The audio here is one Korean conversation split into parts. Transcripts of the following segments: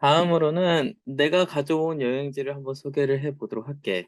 다음으로는 내가 가져온 여행지를 한번 소개를 해 보도록 할게.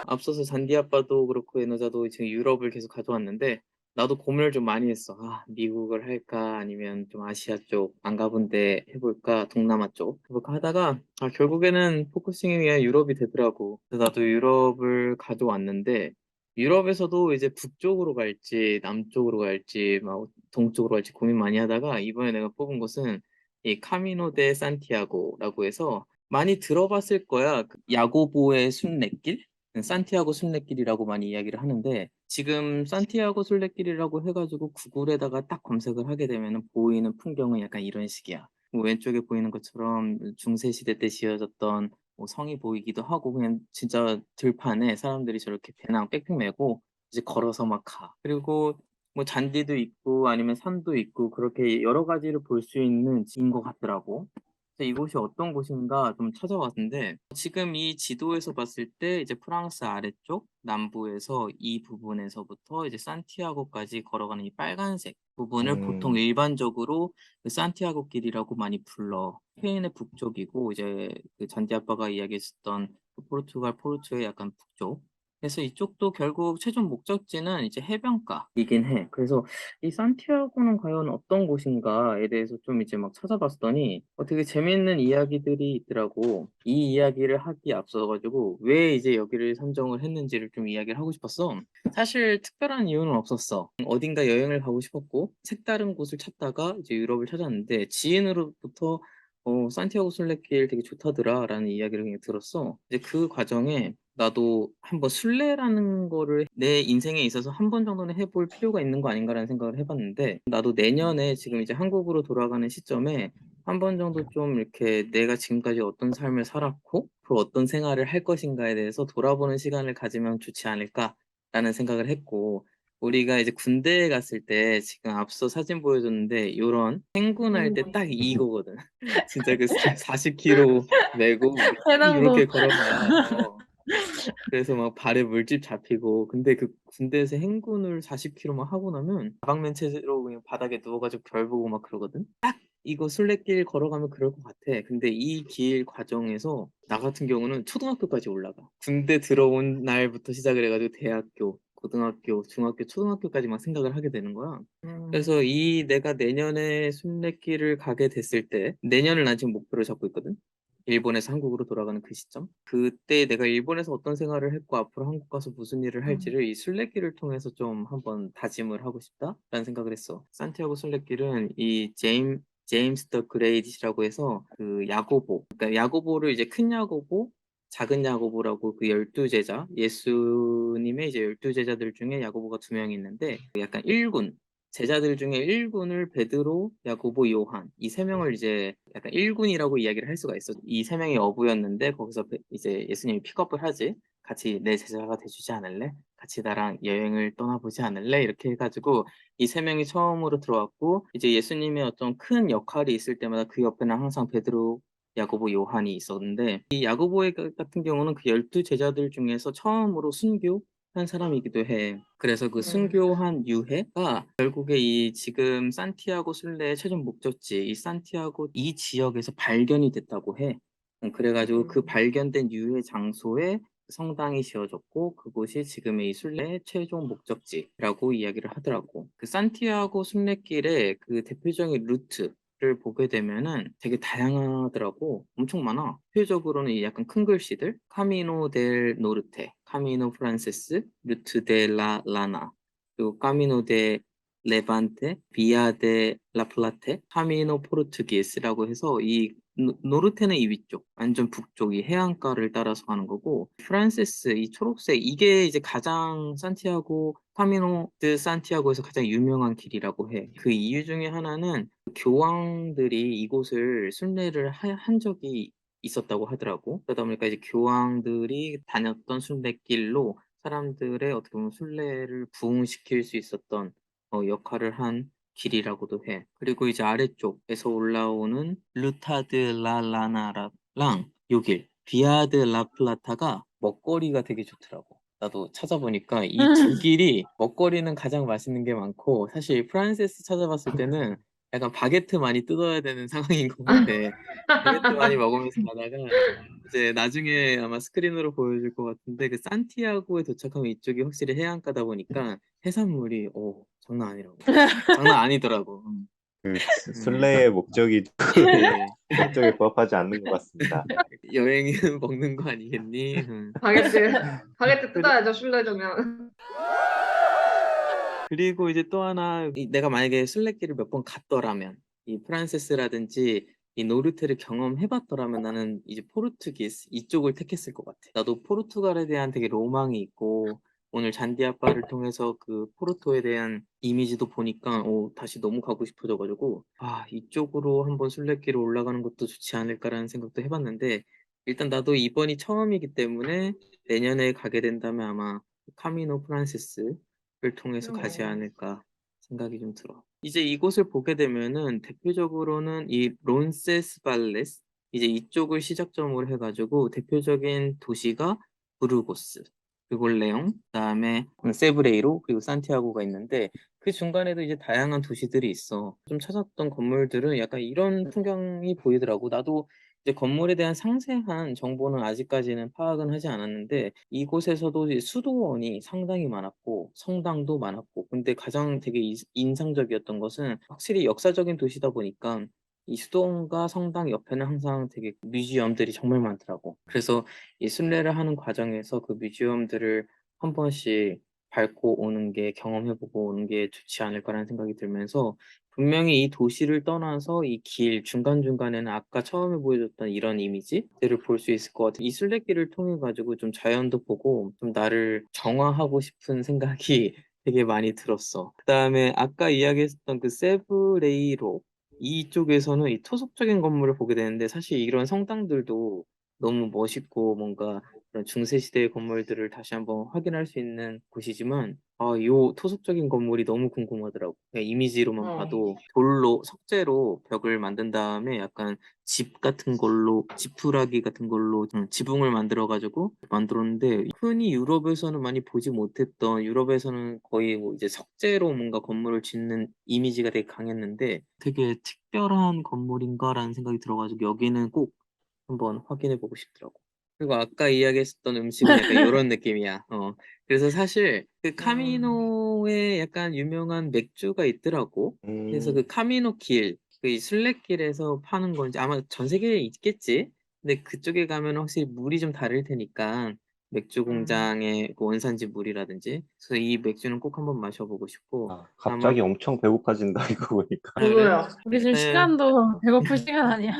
앞서서 잔디 아빠도 그렇고 에너자도 지금 유럽을 계속 가져왔는데 나도 고민을 좀 많이 했어. 아, 미국을 할까 아니면 좀 아시아 쪽 안 가본 데 해볼까 동남아 쪽 해볼까 하다가 결국에는 포커싱에 의한 유럽이 되더라고. 그래서 나도 유럽을 가져왔는데 유럽에서도 이제 북쪽으로 갈지 남쪽으로 갈지 막 동쪽으로 갈지 고민 많이 하다가 이번에 내가 뽑은 곳은 이 카미노 데 산티아고라고 해서 많이 들어봤을 거야. 그 야고보의 순례길? 산티아고 순례길이라고 많이 이야기를 하는데 지금 산티아고 순례길이라고 해가지고 구글에다가 딱 검색을 하게 되면 보이는 풍경은 약간 이런 식이야. 뭐 왼쪽에 보이는 것처럼 중세 시대 때 지어졌던 뭐 성이 보이기도 하고 그냥 진짜 들판에 사람들이 저렇게 배낭 백팩 메고 이제 걸어서 막 가. 그리고 뭐 잔디도 있고 아니면 산도 있고 그렇게 여러 가지를 볼 수 있는 지인 것 같더라고. 그래서 이곳이 어떤 곳인가 좀 찾아봤는데 지금 이 지도에서 봤을 때 이제 프랑스 아래쪽 남부에서 이 부분에서부터 이제 산티아고까지 걸어가는 이 빨간색 부분을 보통 음. 일반적으로 그 산티아고 길이라고 많이 불러. 스페인의 북쪽이고 이제 그 잔디 아빠가 이야기했었던 그 포르투갈 포르투의 약간 북쪽. 그래서 이쪽도 결국 최종 목적지는 이제 해변가이긴 해. 그래서 이 산티아고는 과연 어떤 곳인가에 대해서 좀 이제 막 찾아봤더니 되게 재밌는 이야기들이 있더라고. 이 이야기를 하기에 앞서 가지고 왜 이제 여기를 선정을 했는지를 좀 이야기를 하고 싶었어. 사실 특별한 이유는 없었어. 어딘가 여행을 가고 싶었고 색다른 곳을 찾다가 이제 유럽을 찾았는데 지인으로부터 산티아고 순례길 되게 좋다더라라는 이야기를 그냥 들었어. 이제 그 과정에 나도 한번 순례라는 거를 내 인생에 있어서 한 번 정도는 해볼 필요가 있는 거 아닌가라는 생각을 해봤는데 나도 내년에 지금 이제 한국으로 돌아가는 시점에 한 번 정도 좀 이렇게 내가 지금까지 어떤 삶을 살았고 그 어떤 생활을 할 것인가에 대해서 돌아보는 시간을 가지면 좋지 않을까라는 생각을 했고 우리가 이제 군대에 갔을 때 지금 앞서 사진 보여줬는데 요런 행군할 때 딱 이거거든. 진짜 그 40kg 메고 막 해남도 이렇게 걸어가. 그래서 막 발에 물집 잡히고 근데 그 군대에서 행군을 40km만 하고 나면 가방맨 채로 그냥 바닥에 누워 가지고 별 보고 막 그러거든. 딱 이거 순례길 걸어가면 그럴 것 같아. 근데 이 길 과정에서 나 같은 경우는 초등학교까지 올라가. 군대 들어온 날부터 시작을 해 가지고 대학교, 고등학교, 중학교, 초등학교까지 막 생각을 하게 되는 거야. 그래서 이 내가 내년에 순례길을 가게 됐을 때 내년을 난 지금 목표로 잡고 있거든. 일본에서 한국으로 돌아가는 그 시점. 그때 내가 일본에서 어떤 생활을 했고 앞으로 한국 가서 무슨 일을 할지를 이 순례길을 통해서 좀 한번 다짐을 하고 싶다라는 생각을 했어. 산티아고 순례길은 이 제임스 더 그레이트라고 해서 그 야고보, 그러니까 야고보를 이제 큰 야고보, 작은 야고보라고 그 12제자, 예수님의 이제 12제자들 중에 야고보가 두 명이 있는데 약간 1군, 제자들 중에 1군을 베드로, 야고보, 요한 이 세 명을 이제 약간 1군이라고 이야기를 할 수가 있어. 이 세 명이 어부였는데 거기서 이제 예수님이 픽업을 하지. 같이 내 제자가 돼주지 않을래? 같이 나랑 여행을 떠나보지 않을래? 이렇게 해가지고 이 세 명이 처음으로 들어왔고 이제 예수님의 어떤 큰 역할이 있을 때마다 그 옆에는 항상 베드로, 야고보, 요한이 있었는데 이 야고보의 같은 경우는 그 12제자들 중에서 처음으로 순교한 사람이기도 해. 그래서 그 순교한 유해가 결국에 이 지금 산티아고 순례의 최종 목적지 이 산티아고 이 지역에서 발견이 됐다고 해. 그래가지고 그 발견된 유해 장소에 성당이 지어졌고 그곳이 지금의 이 순례의 최종 목적지라고 이야기를 하더라고. 그 산티아고 순례길의 그 대표적인 루트를 보게 되면은 되게 다양하더라고. 엄청 많아. 대표적으로는 이 약간 큰 글씨들 카미노 델 노르테, 카미노 프란세스, 루트 데 라 라나, 그리고 카미노 데 레반테, 비아 데 라플라테, 카미노 포르투기스라고 해서 이 노르테는 이 위쪽, 완전 북쪽 이 해안가를 따라서 가는 거고 프란세스 이 초록색 이게 이제 가장 산티아고 카미노 드 산티아고에서 가장 유명한 길이라고 해. 그 이유 중에 하나는 교황들이 이곳을 순례를 한 적이 있었다고 하더라고. 그러다 보니까 이제 교황들이 다녔던 순례길로 사람들의 어떻게 보면 순례를 부흥시킬 수 있었던 역할을 한 길이라고도 해. 그리고 이제 아래쪽에서 올라오는 루타드 라라나랑 요 길, 비아드 라플라타가 먹거리가 되게 좋더라고. 나도 찾아보니까 이 두 길이 먹거리는 가장 맛있는 게 많고 사실 프란세스 찾아봤을 때는 약간 바게트 많이 뜯어야 되는 상황인 것 같아. 바게트 많이 먹으면서 가다가 이제 나중에 아마 스크린으로 보여줄 것 같은데 그 산티아고에 도착하면 이쪽이 확실히 해안가다 보니까 해산물이 장난 아니라고. 장난 아니더라고. 음. 순례의 목적이 예. 목적에 부합하지 않는 것 같습니다. 여행은 먹는 거 아니겠니? 바게트 그리 뜯어야죠, 술래자면. 그리고 이제 또 하나 내가 만약에 순례길을 몇 번 갔더라면 이 프란세스라든지 이 노르테를 경험해 봤더라면 나는 이제 포르투기스 이쪽을 택했을 것 같아. 나도 포르투갈에 대한 되게 로망이 있고 오늘 잔디 아빠를 통해서 그 포르토에 대한 이미지도 보니까 다시 너무 가고 싶어져 가지고 이쪽으로 한번 순례길을 올라가는 것도 좋지 않을까라는 생각도 해 봤는데 일단 나도 이번이 처음이기 때문에 내년에 가게 된다면 아마 카미노 프란세스 를 통해서 가지 않을까 생각이 좀 들어. 이제 이곳을 보게 되면은 대표적으로는 이 론세스발레스 이제 이쪽을 시작점으로 해 가지고 대표적인 도시가 부르고스, 그리고 레옹, 그다음에 세브레이로, 그리고 산티아고가 있는데 그 중간에도 이제 다양한 도시들이 있어. 좀 찾았던 건물들은 약간 이런 풍경이 보이더라고. 나도 이제 건물에 대한 상세한 정보는 아직까지는 파악은 하지 않았는데 이곳에서도 이제 수도원이 상당히 많았고 성당도 많았고 근데 가장 되게 인상적이었던 것은 확실히 역사적인 도시다 보니까 이 수도원과 성당 옆에는 항상 되게 뮤지엄들이 정말 많더라고. 그래서 이 순례를 하는 과정에서 그 뮤지엄들을 한 번씩 밟고 오는 게 경험해보고 오는 게 좋지 않을까라는 생각이 들면서 분명히 이 도시를 떠나서 이 길 중간중간에는 아까 처음에 보여줬던 이런 이미지들을 볼 수 있을 것 같아. 이 순례길을 통해 가지고 좀 자연도 보고 좀 나를 정화하고 싶은 생각이 되게 많이 들었어. 그다음에 아까 이야기했었던 그 세브레이로 이쪽에서는 이 토속적인 건물을 보게 되는데 사실 이런 성당들도 너무 멋있고 뭔가 그런 중세 시대의 건물들을 다시 한번 확인할 수 있는 곳이지만 요 토속적인 건물이 너무 궁금하더라고. 그냥 이미지로만 봐도 돌로 석재로 벽을 만든 다음에 약간 집 같은 걸로 지푸라기 같은 걸로 지붕을 만들어 가지고 만들었는데 흔히 유럽에서는 많이 보지 못했던 유럽에서는 거의 뭐 이제 석재로 뭔가 건물을 짓는 이미지가 되게 강했는데 되게 특별한 건물인가라는 생각이 들어 가지고 여기는 꼭 한번 확인해 보고 싶더라고. 그리고 아까 이야기했었던 음식은 약간 요런 느낌이야. 그래서 사실 그 카미노에 약간 유명한 맥주가 있더라고. 그래서 그 카미노 길, 그 이 순례길에서 파는 건지 아마 전 세계에 있겠지. 근데 그쪽에 가면 확실히 물이 좀 다를 테니까 맥주 공장의 그 원산지 물이라든지. 그래서 이 맥주는 꼭 한번 마셔보고 싶고 아마 갑자기 엄청 배고파진다 이거 보니까. 그래? 저도요. 우리 지금 일단 시간도 배고플 시간 아니야.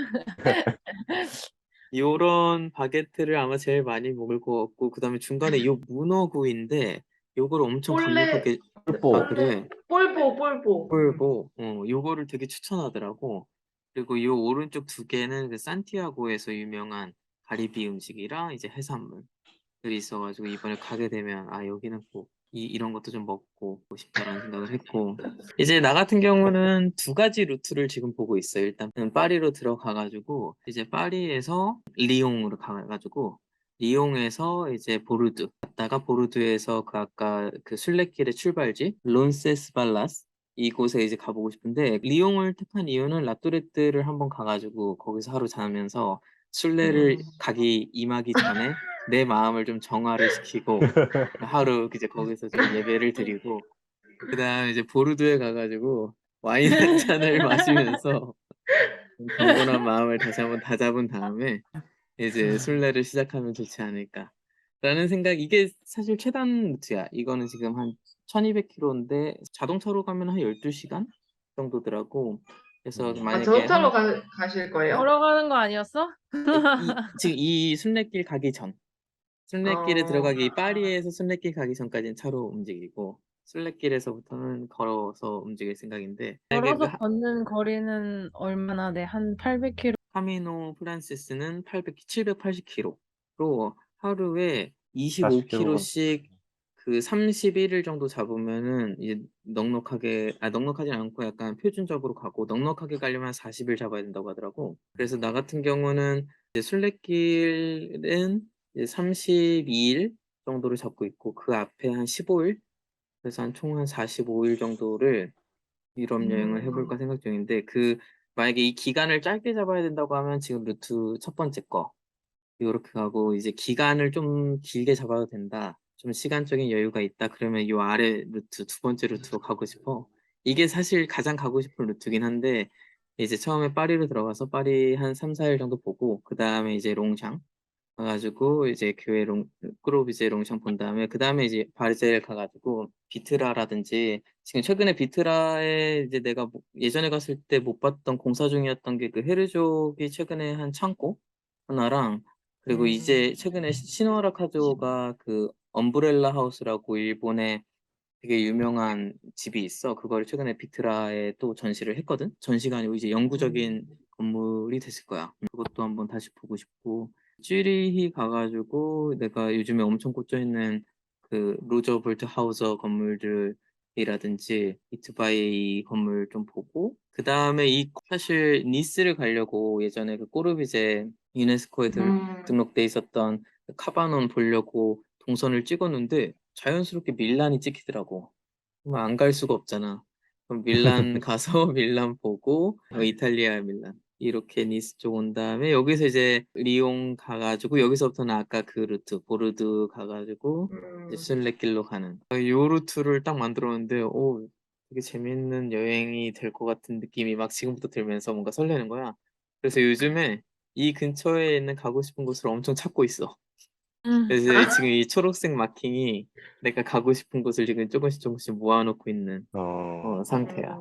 요런 바게트를 아마 제일 많이 먹을 것 같고 그다음에 중간에 요 문어구이인데 요거를 엄청 폴레, 강력하게 뿔보. 그래? 폴포. 꿀보 요거를 되게 추천하더라고. 그리고 요 오른쪽 두 개는 그 산티아고에서 유명한 가리비 음식이랑 이제 해산물들이 있어 가지고 이번에 가게 되면 여기는 꼭 이런 것도 좀 먹고 싶다라는 생각을 했고 이제 나 같은 경우는 두 가지 루트를 지금 보고 있어요. 일단 파리로 들어가 가지고 이제 파리에서 리옹으로 가 가지고 리옹에서 이제 보르두 갔다가 보르두에서 그 아까 그 순례길의 출발지 론세스발라스 이곳에 이제 가보고 싶은데 리옹을 택한 이유는 라뚜레뜨를 한번 가 가지고 거기서 하루 자면서 순례를 가기 임하기 전에 내 마음을 좀 정화를 시키고 하루 이제 거기서 좀 예배를 드리고 그다음에 이제 보르도에 가 가지고 와인 한 잔을 마시면서 좀 경건한 마음을 다시 한번 다잡은 다음에 이제 순례를 시작하면 좋지 않을까라는 생각. 이게 사실 최단 루트야. 이거는 지금 한 1200km인데 자동차로 가면 한 12시간 정도더라고. 그래서 만약에 자동차로 가실 거예요? 걸어가는 거 아니었어? 지금 이 순례길 가기 전 순례길에 어, 들어가기 파리에서 순례길 가기 전까지는 차로 움직이고 순례길에서부터는 걸어서 움직일 생각인데 만약에 걸어서 걷는 거리는 얼마나 돼? 한 800km? 카미노 프란세스는 780km로 하루에 40km. 25km씩 그 31일 정도 잡으면은 이제 넉넉하진 않고 약간 표준적으로 가고 넉넉하게 가려면 한 40일 잡아야 된다고 하더라고. 그래서 나 같은 경우는 이제 순례길은 이제 32일 정도를 잡고 있고 그 앞에 한 15일 그래서 한 총 한 45일 정도를 유럽 여행을 해볼까 생각 중인데 만약에 이 기간을 짧게 잡아야 된다고 하면 지금 루트 첫 번째 거 요렇게 가고 이제 기간을 좀 길게 잡아도 된다. 좀 시간적인 여유가 있다. 그러면 요 아래 루트 두 번째 루트로 가고 싶어. 이게 사실 가장 가고 싶은 루트긴 한데 이제 처음에 파리로 들어가서 파리 한 3, 4일 정도 보고 그 다음에 이제 롱샹 가가지고 이제 교회 꾸르비제 롱샹 본 다음에 그 다음에 이제 바르셀 가가지고 비트라라든지 지금 최근에 비트라에 이제 내가 예전에 갔을 때 못 봤던 공사 중이었던 게 그 헤르족이 최근에 한 창고 하나랑 그리고 이제 최근에 시노하라 카즈오가 그 엄브렐라 하우스라고 일본의 되게 유명한 집이 있어. 그걸 최근에 비트라에 또 전시를 했거든. 전시가 아니고 이제 영구적인 건물이 됐을 거야. 그것도 한번 다시 보고 싶고 쥐리히 가가지고 내가 요즘에 엄청 꽂혀 있는 그 로저볼트 하우저 건물들이라든지 이트바이 건물 좀 보고 그 다음에 사실 니스를 가려고 예전에 그 꼬르비제 유네스코에 등록돼 있었던 그 카바논 보려고 동선을 찍었는데 자연스럽게 밀란이 찍히더라고. 안 갈 수가 없잖아. 그럼 밀란 가서 밀란 보고 이탈리아 밀란 이렇게 니스 쪽 온 다음에 여기서 이제 리옹 가가지고 여기서부터는 아까 그 루트 보르드 가가지고 이제 순례길로 가는 요 루트를 딱 만들었는데 오 되게 재밌는 여행이 될 것 같은 느낌이 막 지금부터 들면서 뭔가 설레는 거야. 그래서 요즘에 이 근처에 있는 가고 싶은 곳을 엄청 찾고 있어. 그래서 지금 이 초록색 마킹이 내가 가고 싶은 곳을 지금 조금씩 모아놓고 있는 어, 상태야.